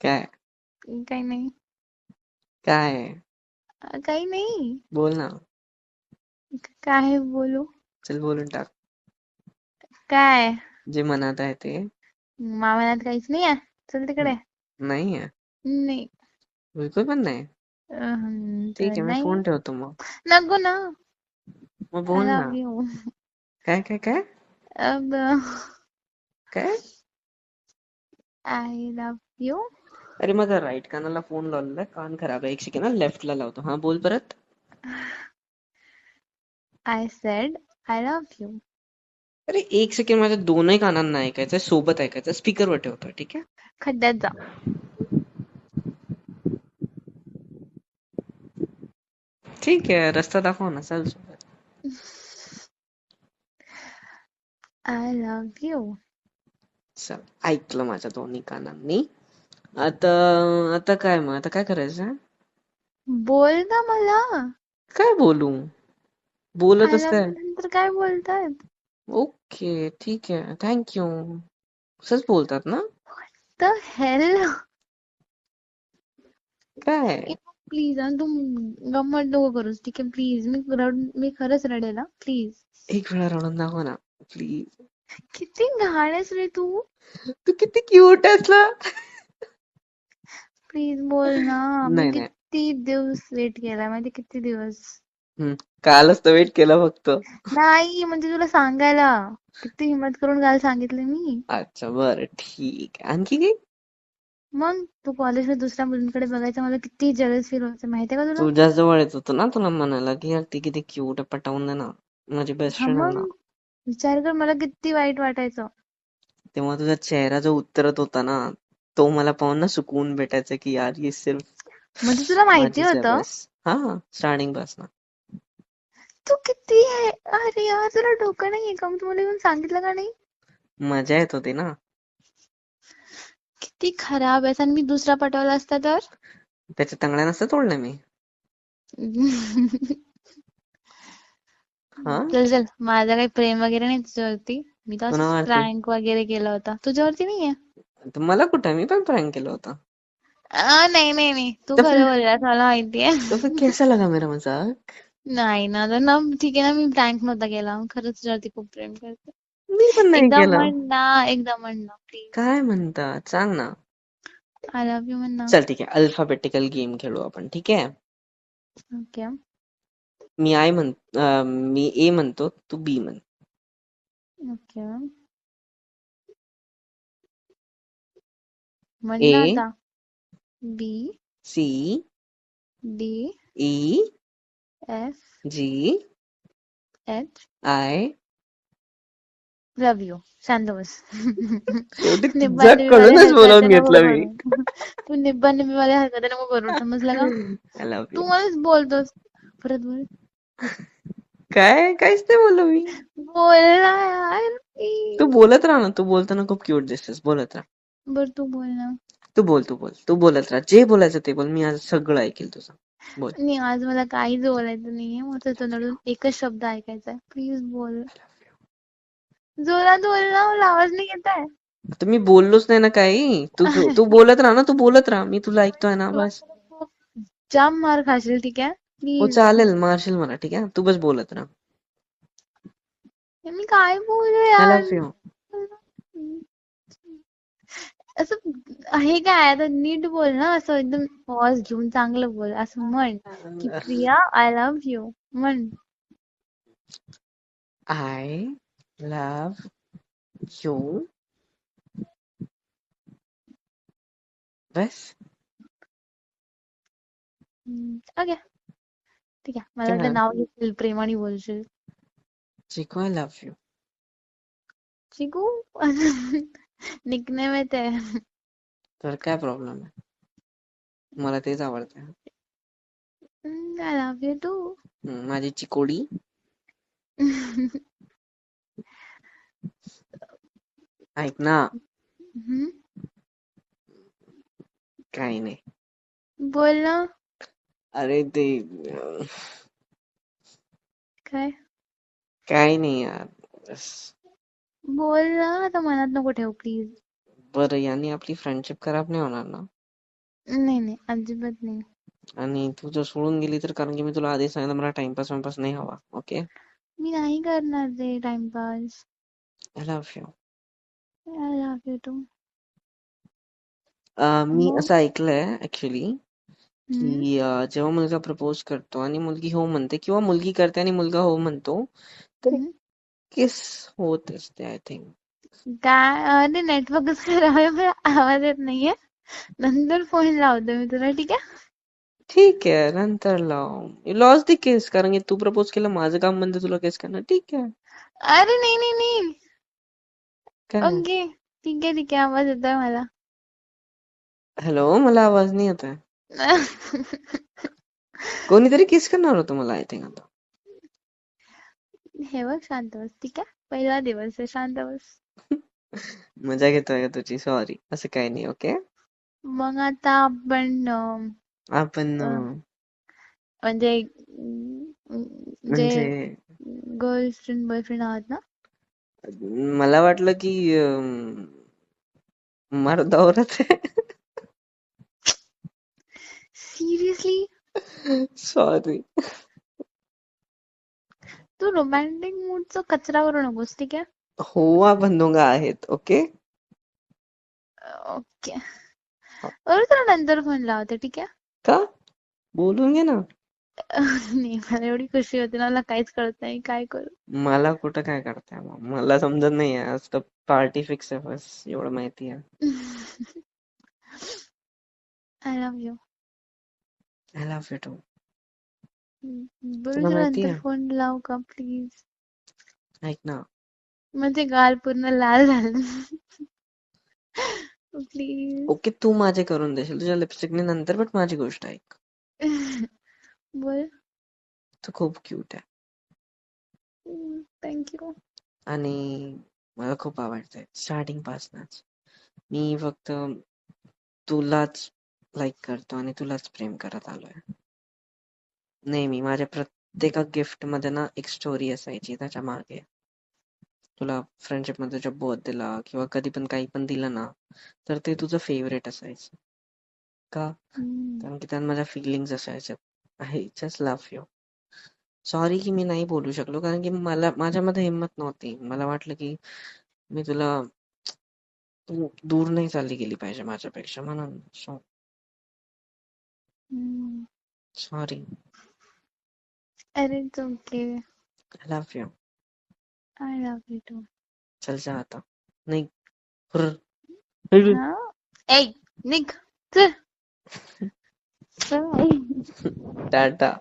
काय काही नाही. काय काही नाही. बोल ना. काय बोलू? चल बोलून टाक काय? जे मनात आहे ते. मामल्यात काहीच नाही आहे. चल तिकडे. नाही आहे नाही. बिलकुल पण नाही. तर ठीक आहे मी नाही. फोन ठेवतो मग. नको ना. मग आय बोल ना. Love you. काय काय काय अब काय. I love you. अरे माझा राईट कानाला फोन लावलेला कान खराब आहे. एक सेकंड लेफ्टला लावतो. हा बोल परत. I said I love you. अरे एक सेकंड माझ्या दोनही कानांना ऐकायचं सोबत ऐकायचं स्पीकरवर ठेवतो ठीक आहे. खड्ड्यात जा. ठीक आहे रस्ता दाखव ना चल सोबत. I love you. चल ऐकलं माझ्या दोन्ही कानांनी. आता आता काय मग आता काय करायचं. बोल ना मला. काय बोलू आय बोलतच लव्ह काय. यू नंतर काय बोलतायत? ओके ठीक आहे थँक्यू असंच बोलतात ना. The hell. काय प्लीज तू गंमत नको करूस ठीक आहे प्लीज. मी खरंच रडेल प्लीज. एक वेळा रडून दाखव ना प्लीज. किती घाण आहेस रे तू. तू किती क्यूट आहेस ना. प्लीज बोल ना. मी नाही नाही. किती दिवस वेट केलाय माहिती किती दिवस. कालच तर वेट केलं फक्त. नाही म्हणजे तुला सांगायला. किती हिंमत करून काल सांगितले मी. अच्छा बरं ठीक आहे आणखी काही. मग तू कॉलेजमध्ये दुसऱ्या मुलींकडे बघायचं मला किती जलस फील व्हायचं माहितीये का तुला. तुझ्या जवळ येत होतं ना तुला म्हणायला की यार ती किती क्यूट आहे पटवून दे ना. माझी बेस्ट हा फ्रेंड आहे मग ना. विचार कर मला किती वाईट वाटायचं. तेव्हा तुझा चेहरा जो उतरत होता ना तो मला पाहून ना सुकून भेटायचा की यार ये सिर्फ म्हणजे तुला माहिती माझीच आहे होतं. बस. हा स्टार्टिंग पासून. तू किती आहे. अरे यार तुला डोकं नाहीये का. मी तुम्हाला येऊन सांगितलं का नाही. मजा येत होती ना. किती खराब आहेस. आणि मी दुसरा पटवला असता तर. त्याच्या तंगड्या नसतं तोडल्या मी. हा चल चल माझं काही प्रेम वगैरे नाही तुझ्यावरती. मी तर असंच कुणावरती. प्रँक वगैरे केला होता. तुझ्यावरती नाहीये. तर मला कुठं मी पण प्रँक केलं होतं. नाही नाही नाही तू तो खरं फिर बोललास मला माहितीये. तो फिर कैसा लगा मेरा मजाक. नाही ना तर ना ठीक आहे ना मी प्रँक नव्हता केला. खरंच तुझ्यावरती खूप प्रेम करते. मी पण नाही एकदा केलं. म्हण ना. एकदा म्हण ना प्लीज. काय म्हणतात सांग ना. आय लव्ह यू म्हण ना. चल ठीक आहे अल्फाबेटिकल गेम खेळू आपण ठीक आहे. ओके मी ए म्हणतो तू बी म्हण. ओके म्हण ए ना आता. B C D E F G H I. Love you. शांत बस. शेवटी निब्बा निब्बीवाल्या तुझ्याकडूनच बोलावून हरकत नको घेतलं मी. करू. तू निब्बा निब्बीवाल्या हरकत नको करू समजलं का. आय लव्ह तू यू. मलाच बोलतोस. परत बोल. काय काहीच नाही बोललो मी. बोल ना यार तू प्लीज. बोलत राहा ना तू बोलताना खूप क्यूट दिसतेस बोलत राहा. बर तू बोल ना. तू बोलत राहा जे बोलायचं ते बोल मी आज सगळं ऐकेल तुझं. बोल. नाही आज मला काहीच बोलायचं नाहीये. मला तोंडातून एकच शब्द ऐकायचा आहे. प्लीज बोल. जोरात बोल ना. मला आवाज नाही येत आहे. आता मी बोललोच नाही ना काही. तू बोलत राहा ना तू बोलत राहा मी तुला ऐकतोय ना बस. तू जाम मार खाशील ठीक आहे. हो प्लीज. चालेल मारशील मला ठीक आहे तू बस बोलत राहा. मी काय बोलू आय यार. Love you. असं हे काय आता नीट बोल ना. असं एकदम पॉज घेऊन चांगलं बोल. असं म्हण की प्रिया आय लव्ह यू म्हण. I love you bus. Okay ठीक आहे. मला वाटलं काय नाव घेशील प्रेमाने बोलशील. Chiku I love you. Chiku nickname आहे ते. तर काय प्रॉब्लेम आहे मला तेच आवडतं. I love you too. माझी चिकोडी. ऐक ना. काही नाही. बोल ना. अरे ते काय काही नाही यार बस. बोल ना. आता मनात नको ठेवू प्लीज. बरं याने आपली फ्रेंडशिप खराब नाही होणार ना? नाही नाही, अजिबात नाही. आणि तू जर सोडून गेली तर, कारण की मी तुला आधी सांगितलं मला टाइमपास वाइमपास नाही हवा. ओके? मी नाही करणार ते timepass. I love you. I love you too. मी हो. असं ऐकलंय ऍक्च्युली हम्म. की जेव्हा मुलगा प्रपोज करतो आणि मुलगी हो म्हणते किंवा मुलगी करते आणि मुलगा हो म्हणतो तर हम्म. किस होत असते आय थिंक. काय? अरे नेटवर्कच खराब आहे, मला आवाज येत नाहीये. नंतर फोन लावते मी तुला, ठीक आहे? ठीक आहे नंतर लाव. लॉस दी केस, कारण की तू प्रपोज केलं माझं काम म्हणते तुला केस करणं. ठीक आहे. अरे नाही नाही नाही. काय? ओके, ठीक आहे ठीक आहे, आवाज येतोय मला. हॅलो, मला आवाज नाही येत आहे. कोणीतरी किस करणार होतं मला आय थिंक आता. हे बघ, शांत बस, ठीक आहे? पहिला दिवस आहे, शांत बस. मजा घेतोय का तुझी? सॉरी, असं काही नाही. ओके? मग आता आपण आपण म्हणजे जे म्हणजे गर्लफ्रेंड बॉयफ्रेंड आहात ना? मला वाटलं की मर्द औरत है. सिरियसली? सॉरी. तू रोमॅन्टिक मूडचा कचरा करू नकोस, ठीक आहे? हो आपण दोघं आहेत. ओके? ओके. बरं, तुला नंतर फोन लावते, ठीक आहे? का? बोलून घे ना. नाही, मला एवढी खुशी होते ना, मला काहीच कळत नाही काय करू. मला कुठं काय करताय मग? मला समजत नाहीये. आज तर पार्टी फिक्स आहे बस एवढं माहिती आहे. I love you. I love you too. बरं, तुला तुला माहिती नंतर आहे? फोन लावू का प्लीज? ऐक ना. म्हणजे गाल पूर्ण लाल झालं. प्लीज. ओके तू माझे करून देशील तुझ्या लिपस्टिकने नंतर, बट माझी गोष्ट ऐक. बोल. तू खूप क्यूट आहे थँक्यू. आणि मला खूप आवडतंय स्टार्टिंग पासूनच. मी फक्त तुलाच लाईक करतो आणि तुलाच प्रेम करत आलोय. नेहमी माझ्या प्रत्येक गिफ्ट मध्ये ना एक स्टोरी असायची त्याच्या मागे. तुला फ्रेंडशिप मध्ये तुझ्या बर्थडेला किंवा कधी पण काही पण दिलं ना तर ते तुझं फेवरेट असायचं. का? कारण की त्यात माझ्या फिलिंग्स असायच्या. I just love you. Sorry की मी नाही बोलू शकलो, कारण की मला माझ्यामध्ये हिंमत नव्हती. मला वाटलं की मी तुला तू दूर नाही चालली गेली पाहिजे माझ्यापेक्षा म्हणून. सॉरी. अरे it's okay. I love you. I love you too. चल जा आता. नाही. हुर्र. हा? ए, निघ. चल. चल. टाटा.